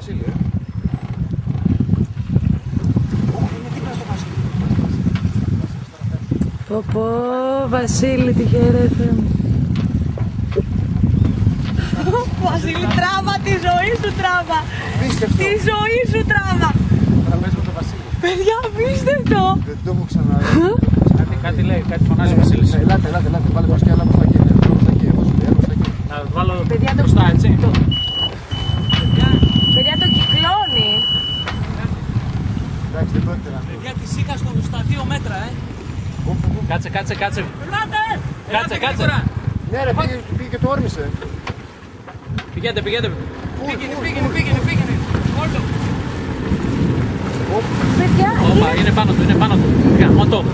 Βασίλη, Είναι δίπλα στο Βασίλη. Πω, Βασίλη, τι χαίρετε. Βασίλη, τράβα, τη ζωή σου τράβα. Τη ζωή σου τράβα. Τώρα παίζουμε τον Βασίλη. Παιδιά, απίστευτο. Δεν το έχω ξαναδεί. Κάτι λέει, κάτι φωνάζει ο Βασίλης. Ελάτε, βάλε μπροστά, έλα μπροστά εκεί. Να βάλω Παιδιά, μπροστά, έτσι. Παιδιά, το κυκλώνει. Εντάξει, δεν πρόκειται να Παιδιά, τη σίκα στα 2 μέτρα, Κάτσε. Κάτσε. Ναι ρε, πήγε και το όρμησε. Πηγαίνετε. Παιδιά, Όπα, είναι πάνω του. Γαμώτο.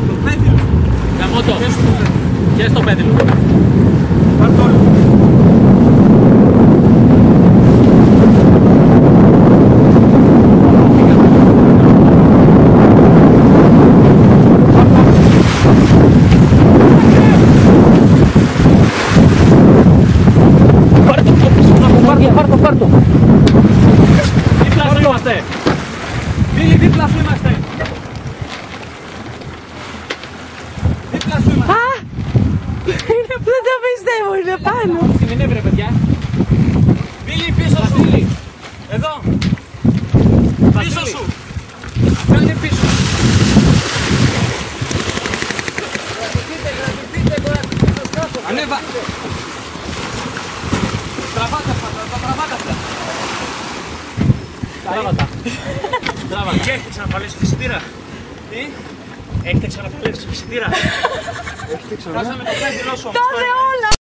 Και στο πέδιλο. Πάρ' το. Δίπλα σου είμαστε. Δεν το πιστεύω, είναι πάνω. Στην Εύρα, παιδιά. Μπίλι, πίσω σου. Εδώ. Πίσω σου. Κάνε πίσω. Ανέβα. Τραβάτε αυτά. Τράβατα. Και έχετε ξαναπαλέσει φυσιτήρα. Τι? Έχετε ξαναπαλέσει φυσιτήρα. Φτάσαμε το πέντιλό σου. Τότε όλα.